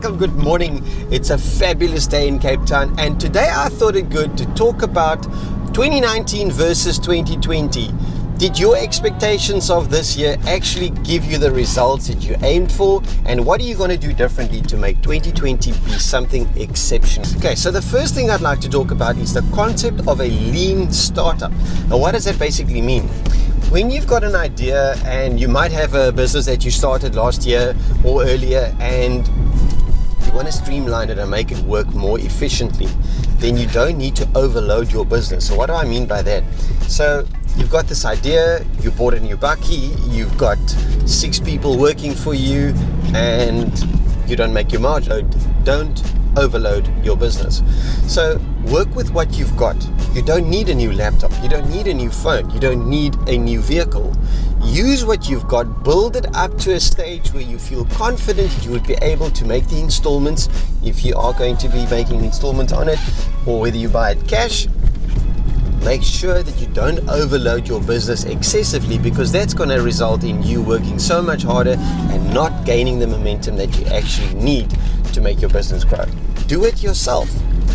Michael, good morning. It's a fabulous day in Cape Town, and today I thought it good to talk about 2019 versus 2020. Did your expectations of this year actually give you the results that you aimed for? And what are you going to do differently to make 2020 be something exceptional? Okay, so the first thing I'd like to talk about is the concept of a lean startup. Now, what does that basically mean? When you've got an idea and you might have a business that you started last year or earlier and you want to streamline it and make it work more efficiently, then you don't need to overload your business. So what do I mean by that? So you've got this idea, you bought a new bakkie, you've got 6 people working for you, and you don't make your margin. Don't overload your business. So work with what you've got. You don't need a new laptop, you don't need a new phone, you don't need a new vehicle. Use what you've got, build it up to a stage where you feel confident you would be able to make the installments, if you are going to be making installments on it, or whether you buy it cash. Make sure that you don't overload your business excessively, because that's going to result in you working so much harder and not gaining the momentum that you actually need to make your business grow. Do it yourself.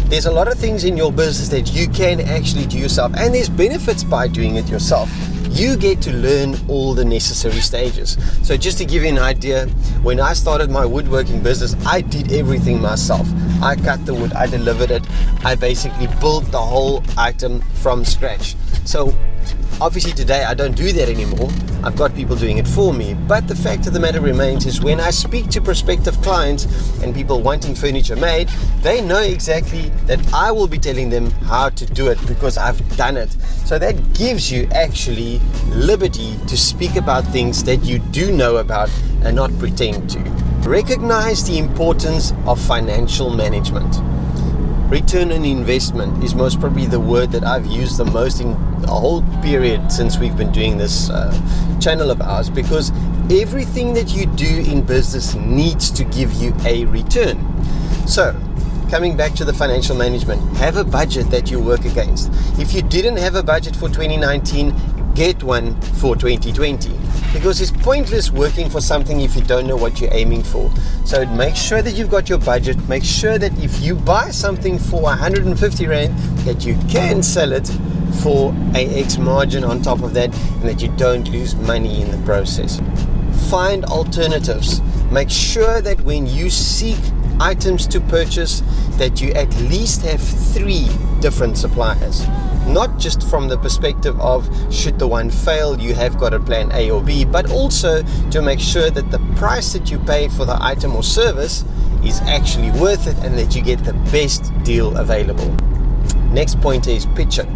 There's a lot of things in your business that you can actually do yourself, and there's benefits by doing it yourself. You get to learn all the necessary stages. So just to give you an idea, when I started my woodworking business, I did everything myself. I cut the wood, I delivered it, I basically built the whole item from scratch. So obviously today I don't do that anymore. I've got people doing it for me. But the fact of the matter remains is when I speak to prospective clients and people wanting furniture made, they know exactly that I will be telling them how to do it because I've done it. So that gives you actually liberty to speak about things that you do know about and not pretend to. Recognize the importance of financial management. Return on investment is most probably the word that I've used the most in the whole period since we've been doing this channel of ours, because everything that you do in business needs to give you a return. So, coming back to the financial management, have a budget that you work against. If you didn't have a budget for 2019, get one for 2020, because it's pointless working for something if you don't know what you're aiming for. So make sure that you've got your budget. Make sure that if you buy something for 150 Rand, that you can sell it for a X margin on top of that, and that you don't lose money in the process. Find alternatives. Make sure that when you seek items to purchase, that you at least have 3 different suppliers. Not just from the perspective of should the one fail, you have got a plan A or B, but also to make sure that the price that you pay for the item or service is actually worth it and that you get the best deal available. Next point is pitch it.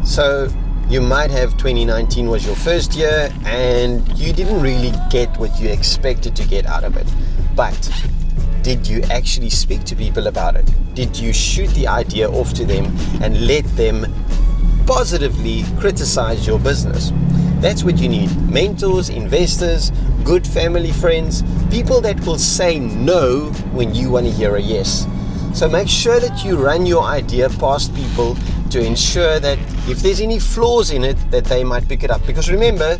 So you might have 2019 was your first year and you didn't really get what you expected to get out of it. But did you actually speak to people about it? Did you shoot the idea off to them and let them positively criticize your business? That's what you need. Mentors, investors, good family friends, people that will say no when you want to hear a yes. So make sure that you run your idea past people to ensure that if there's any flaws in it, that they might pick it up. Because remember,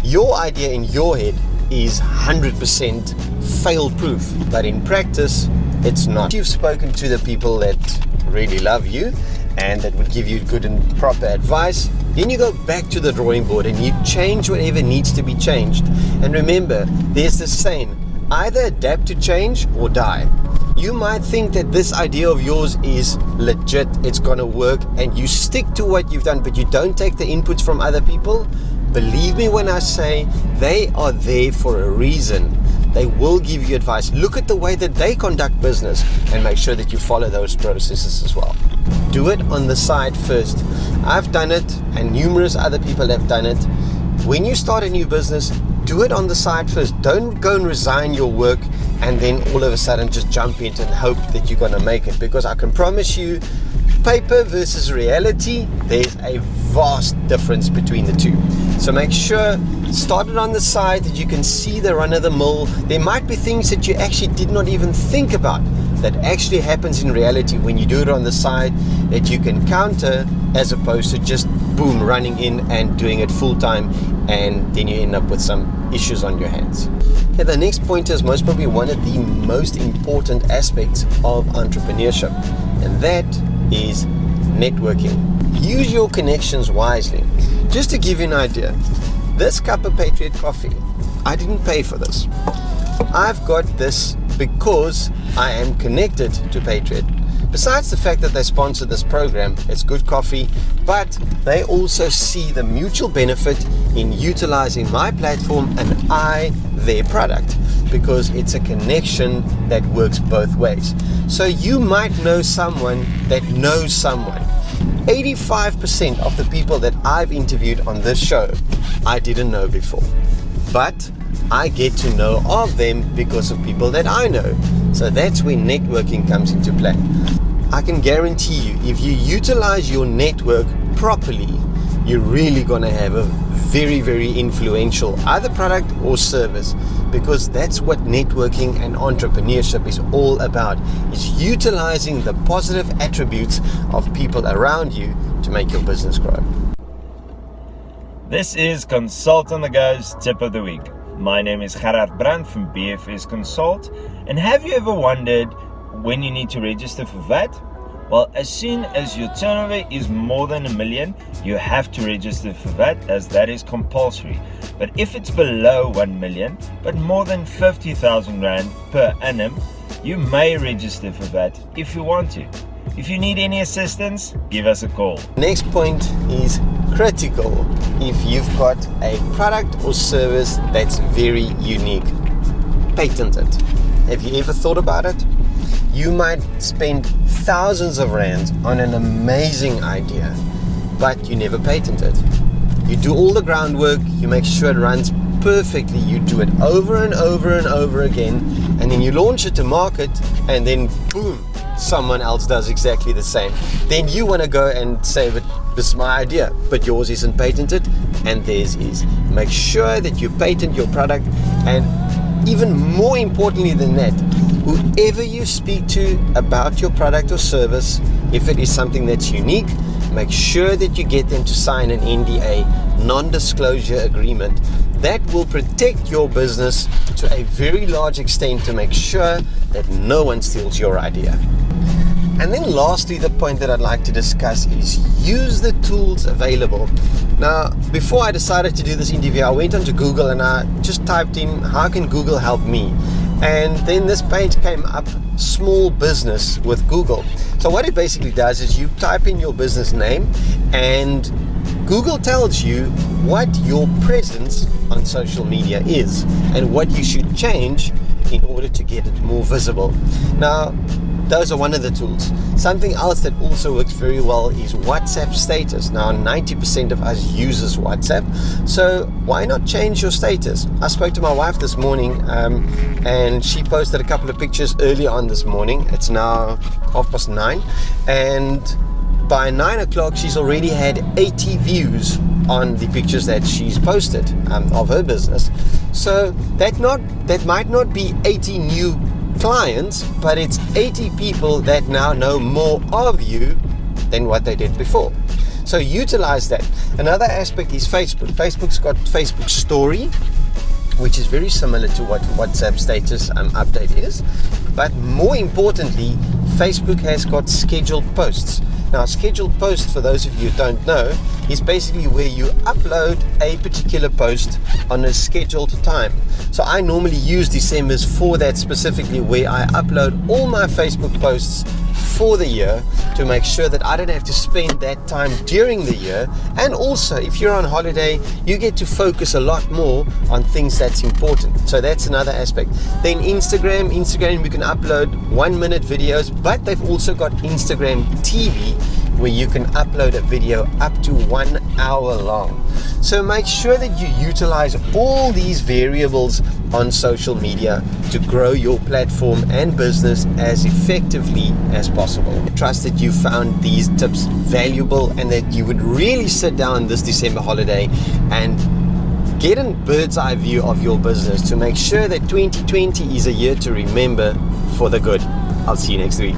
your idea in your head is 100% fail-proof, but in practice, it's not. You've spoken to the people that really love you and that would give you good and proper advice, then you go back to the drawing board and you change whatever needs to be changed. And remember, there's this saying, either adapt to change or die. You might think that this idea of yours is legit, it's gonna work, and you stick to what you've done, but you don't take the inputs from other people. Believe me when I say they are there for a reason. They will give you advice. Look at the way that they conduct business and make sure that you follow those processes as well. Do it on the side first. I've done it and numerous other people have done it. When you start a new business, do it on the side first. Don't go and resign your work and then all of a sudden just jump in and hope that you're going to make it, because I can promise you, paper versus reality, there's a vast difference between the two. So make sure, start it on the side that you can see the run-of-the-mill. There might be things that you actually did not even think about that actually happens in reality when you do it on the side, that you can counter, as opposed to just boom, running in and doing it full time, and then you end up with some issues on your hands. Okay, the next point is most probably one of the most important aspects of entrepreneurship, and that is networking. Use your connections wisely. Just to give you an idea, this cup of Patriot coffee, I didn't pay for this. I've got this because I am connected to Patriot. Besides the fact that they sponsor this program, it's good coffee, but they also see the mutual benefit in utilizing my platform and their product, because it's a connection that works both ways. So you might know someone that knows someone. 85% of the people that I've interviewed on this show, I didn't know before, but I get to know of them because of people that I know. So that's where networking comes into play. I can guarantee you, if you utilize your network properly, you're really going to have a very, very influential either product or service, because that's what networking and entrepreneurship is all about, is utilizing the positive attributes of people around you to make your business grow. This is Consult on the Go's Tip of the Week. My name is Gerard Brandt from BFS Consult, and have you ever wondered when you need to register for VAT? Well, as soon as your turnover is more than $1 million, you have to register for VAT, as that is compulsory. But if it's below 1 million, but more than 50,000 Rand per annum, you may register for VAT if you want to. If you need any assistance, give us a call. Next point is critical if you've got a product or service that's very unique. Patent it. Have you ever thought about it? You might spend thousands of rands on an amazing idea, but you never patent it. You do all the groundwork, you make sure it runs perfectly, you do it over and over and over again, and then you launch it to market, and then boom, someone else does exactly the same. Then you want to go and say, but this is my idea, but yours isn't patented and theirs is. Make sure that you patent your product, and even more importantly than that, whoever you speak to about your product or service, if it is something that's unique, make sure that you get them to sign an NDA, non-disclosure agreement. That will protect your business to a very large extent to make sure that no one steals your idea. And then lastly, the point that I'd like to discuss is use the tools available. Now, before I decided to do this interview, I went onto Google and I just typed in, how can Google help me? And then this page came up, small business with Google. So what it basically does is you type in your business name and Google tells you what your presence on social media is and what you should change in order to get it more visible. Now, those are one of the tools. Something else that also works very well is WhatsApp status. Now, 90% of us uses WhatsApp, so why not change your status? I spoke to my wife this morning, and she posted a couple of pictures early on this morning. It's now 9:30, and by 9 o'clock she's already had 80 views on the pictures that she's posted of her business. So that might not be 80 new clients, but it's 80 people that now know more of you than what they did before. So utilize that. Another aspect is Facebook. Facebook's got Facebook Story, which is very similar to what WhatsApp status update is, but more importantly, Facebook has got scheduled posts. Now, scheduled post, for those of you who don't know, is basically where you upload a particular post on a scheduled time. So I normally use December's for that specifically, where I upload all my Facebook posts for the year to make sure that I don't have to spend that time during the year. And also, if you're on holiday, you get to focus a lot more on things that's important. So that's another aspect. Then Instagram, we can upload 1-minute videos, but they've also got Instagram TV, where you can upload a video up to 1 hour long. So make sure that you utilize all these variables on social media to grow your platform and business as effectively as possible. I trust that you found these tips valuable and that you would really sit down this December holiday and get a bird's eye view of your business to make sure that 2020 is a year to remember for the good. I'll see you next week.